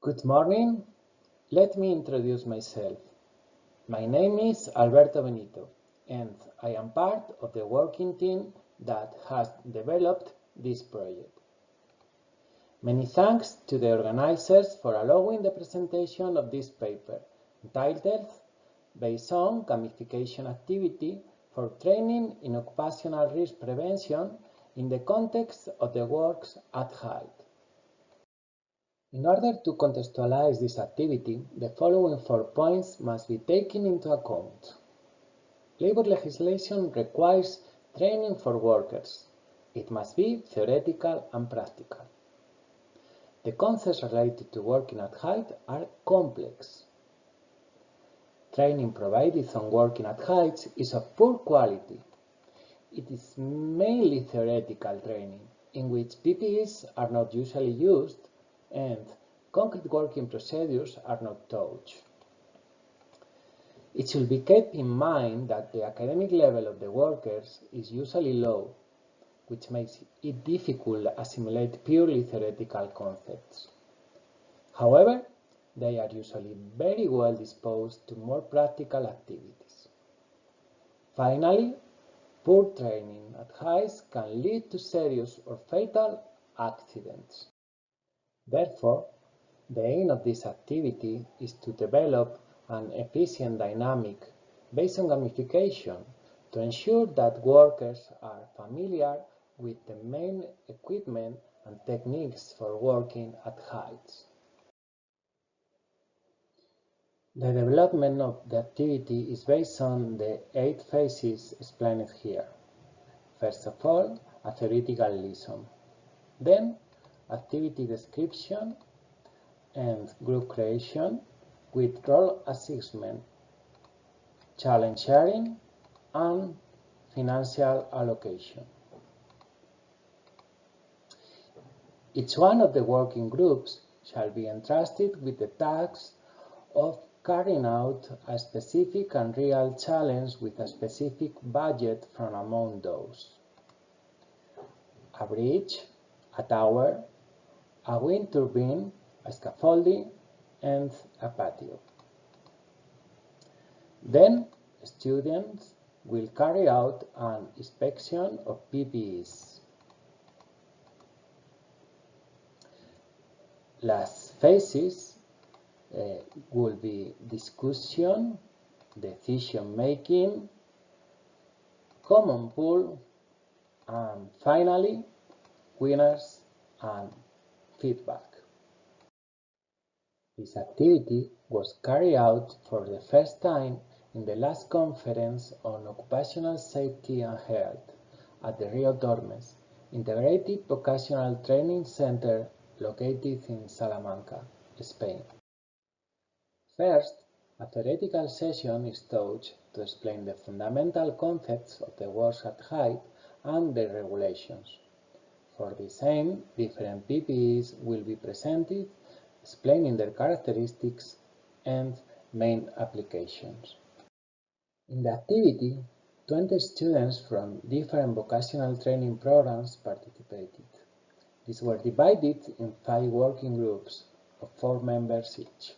Good morning. Let me introduce myself. My name is Alberto Benito, and I am part of the working team that has developed this project. Many thanks to the organizers for allowing the presentation of this paper, entitled Based on Gamification Activity for Training in Occupational Risk Prevention in the Context of the Works at Height. In order to contextualize this activity, the following 4 points must be taken into account. Labor legislation requires training for workers. It must be theoretical and practical. The concepts related to working at height are complex. Training provided on working at heights is of poor quality. It is mainly theoretical training, in which PPEs are not usually used and concrete working procedures are not taught. It should be kept in mind that the academic level of the workers is usually low, which makes it difficult to assimilate purely theoretical concepts. However, they are usually very well disposed to more practical activities. Finally, poor training at heights can lead to serious or fatal accidents. Therefore, the aim of this activity is to develop an efficient dynamic based on gamification to ensure that workers are familiar with the main equipment and techniques for working at heights. The development of the activity is based on the 8 phases explained here. First of all, a theoretical lesson. Then, activity description and group creation with role assessment, challenge sharing, and financial allocation. Each one of the working groups shall be entrusted with the task of carrying out a specific and real challenge with a specific budget from among those. A bridge, a tower, a wind turbine, a scaffolding, and a patio. Then, students will carry out an inspection of PPEs. Last phases will be discussion, decision making, common pool, and finally, winners and feedback. This activity was carried out for the first time in the last conference on occupational safety and health at the Rio Tormes Integrated Vocational Training Center located in Salamanca, Spain. First, a theoretical session is taught to explain the fundamental concepts of the works at height and the regulations. For this aim, different PPEs will be presented, explaining their characteristics and main applications. In the activity, 20 students from different vocational training programs participated. These were divided in 5 working groups of 4 members each.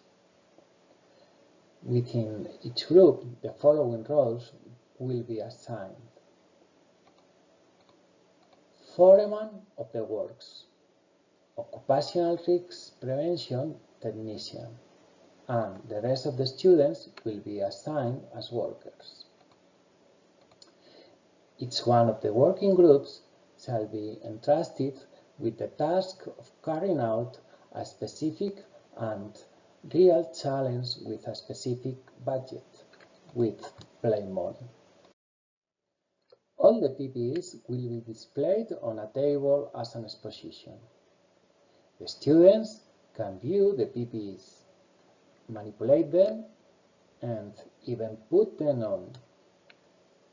Within each group, the following roles will be assigned. Foreman of the works, occupational risk prevention technician, and the rest of the students will be assigned as workers. Each one of the working groups shall be entrusted with the task of carrying out a specific and real challenge with a specific budget, with play money. All the PPEs will be displayed on a table as an exposition. The students can view the PPEs, manipulate them, and even put them on.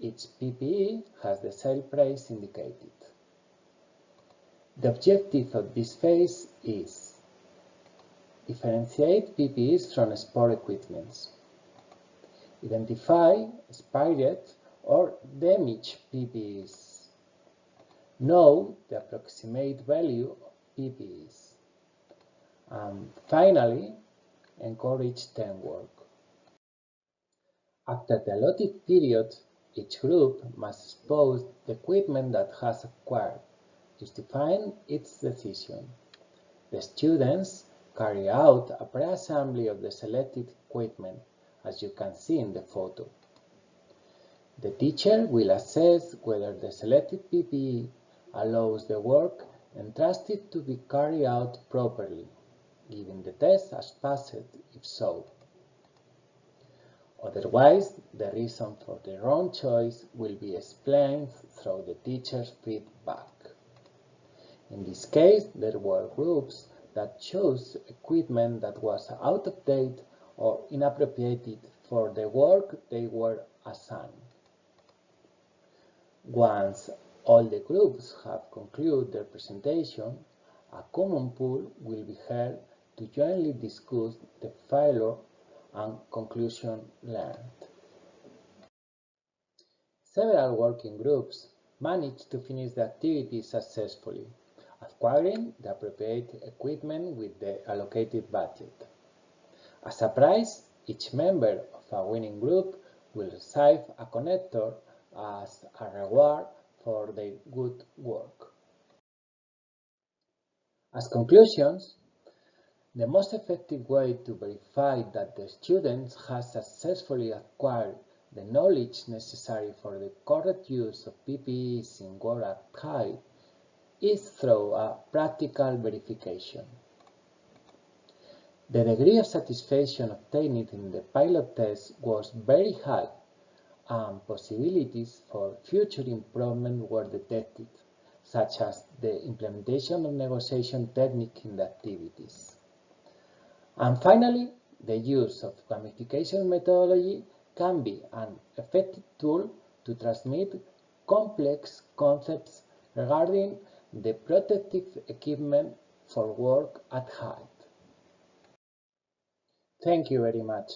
Each PPE has the sale price indicated. The objective of this phase is differentiate PPEs from sport equipments, identify expired or damaged PPEs, know the approximate value of PPEs, And finally, encourage teamwork. After the allotted period, each group must expose the equipment that has acquired, justifying its decision. The students carry out a pre-assembly of the selected equipment, as you can see in the photo. The teacher will assess whether the selected PPE allows the work entrusted to be carried out properly, giving the test as passed if so. Otherwise, the reason for the wrong choice will be explained through the teacher's feedback. In this case, there were groups that chose equipment that was out of date or inappropriate for the work they were assigned. Once all the groups have concluded their presentation, a common pool will be held to jointly discuss the failure and conclusion learned. Several working groups managed to finish the activity successfully, acquiring the appropriate equipment with the allocated budget. As a prize, each member of a winning group will receive a connector as a reward for their good work. As conclusions, the most effective way to verify that the student has successfully acquired the knowledge necessary for the correct use of PPEs in work at height is through a practical verification. The degree of satisfaction obtained in the pilot test was very high, and possibilities for future improvement were detected, such as the implementation of negotiation technique in the activities. And finally, the use of gamification methodology can be an effective tool to transmit complex concepts regarding the protective equipment for work at height. Thank you very much.